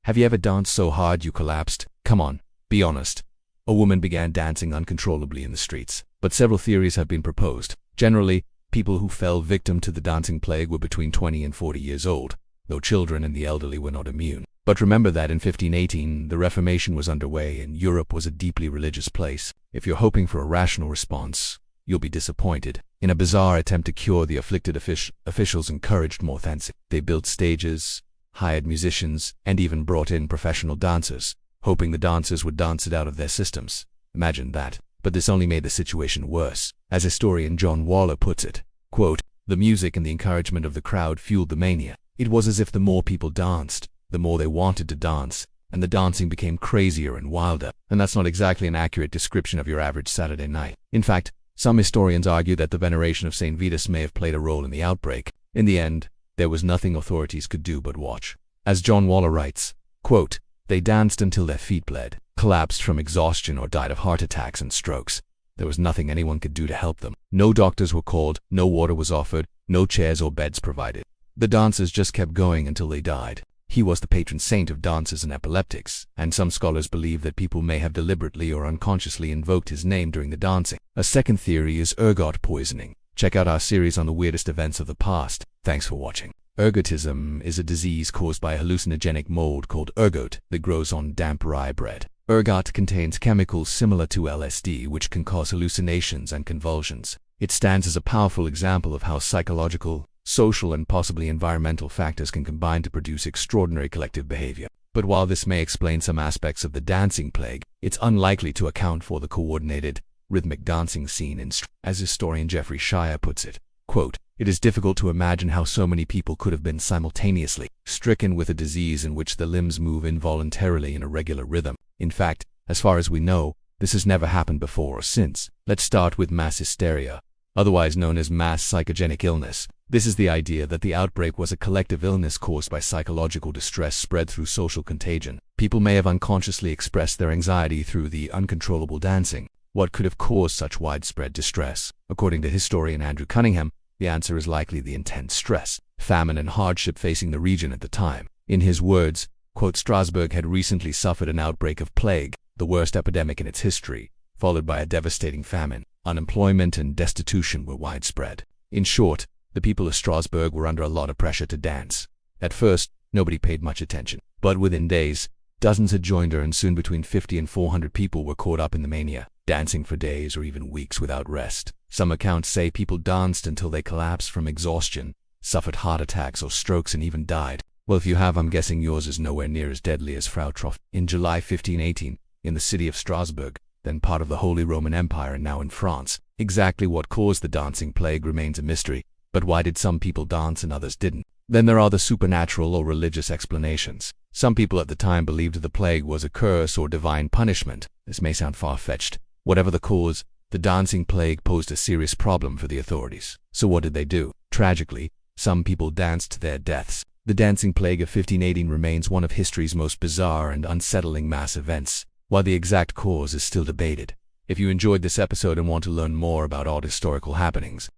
Have you ever danced so hard you collapsed? Come on, be honest. A woman began dancing uncontrollably in the streets. But several theories have been proposed. Generally, people who fell victim to the dancing plague were between 20 and 40 years old, though children and the elderly were not immune. But remember that in 1518, the Reformation was underway and Europe was a deeply religious place. If you're hoping for a rational response, you'll be disappointed. In a bizarre attempt to cure the afflicted, officials encouraged more dancing. They built stages, hired musicians, and even brought in professional dancers, hoping the dancers would dance it out of their systems. Imagine that. But this only made the situation worse. As historian John Waller puts it, quote, "The music and the encouragement of the crowd fueled the mania. It was as if the more people danced, the more they wanted to dance, and the dancing became crazier and wilder." And that's not exactly an accurate description of your average Saturday night. In fact, some historians argue that the veneration of St. Vitus may have played a role in the outbreak. In the end, there was nothing authorities could do but watch. As John Waller writes, quote, "They danced until their feet bled, collapsed from exhaustion or died of heart attacks and strokes. There was nothing anyone could do to help them. No doctors were called, no water was offered, no chairs or beds provided. The dancers just kept going until they died." He was the patron saint of dancers and epileptics, and some scholars believe that people may have deliberately or unconsciously invoked his name during the dancing. A second theory is ergot poisoning. Check out our series on the weirdest events of the past. Thanks for watching. Ergotism is a disease caused by a hallucinogenic mold called ergot that grows on damp rye bread. Ergot contains chemicals similar to LSD, which can cause hallucinations and convulsions. It stands as a powerful example of how psychological, social, and possibly environmental factors can combine to produce extraordinary collective behavior. But while this may explain some aspects of the dancing plague, it's unlikely to account for the coordinated, rhythmic dancing scene as historian Jeffrey Shire puts it, quote, "It is difficult to imagine how so many people could have been simultaneously stricken with a disease in which the limbs move involuntarily in a regular rhythm. In fact, as far as we know, this has never happened before or since." Let's start with mass hysteria, otherwise known as mass psychogenic illness. This is the idea that the outbreak was a collective illness caused by psychological distress spread through social contagion. People may have unconsciously expressed their anxiety through the uncontrollable dancing. What could have caused such widespread distress? According to historian Andrew Cunningham, the answer is likely the intense stress, famine, and hardship facing the region at the time. In his words, quote, "Strasbourg had recently suffered an outbreak of plague, the worst epidemic in its history, followed by a devastating famine. Unemployment and destitution were widespread. In short, the people of Strasbourg were under a lot of pressure to dance. At first, nobody paid much attention. But within days, dozens had joined her, and soon between 50 and 400 people were caught up in the mania, dancing for days or even weeks without rest. Some accounts say people danced until they collapsed from exhaustion, suffered heart attacks or strokes, and even died. Well, if you have, I'm guessing yours is nowhere near as deadly as Frau Troff. In July 1518, in the city of Strasbourg, then part of the Holy Roman Empire and now in France, exactly what caused the dancing plague remains a mystery. But why did some people dance and others didn't? Then there are the supernatural or religious explanations. Some people at the time believed the plague was a curse or divine punishment. This may sound far-fetched. Whatever the cause, the dancing plague posed a serious problem for the authorities. So what did they do? Tragically, some people danced to their deaths. The dancing plague of 1518 remains one of history's most bizarre and unsettling mass events, while the exact cause is still debated. If you enjoyed this episode and want to learn more about odd historical happenings,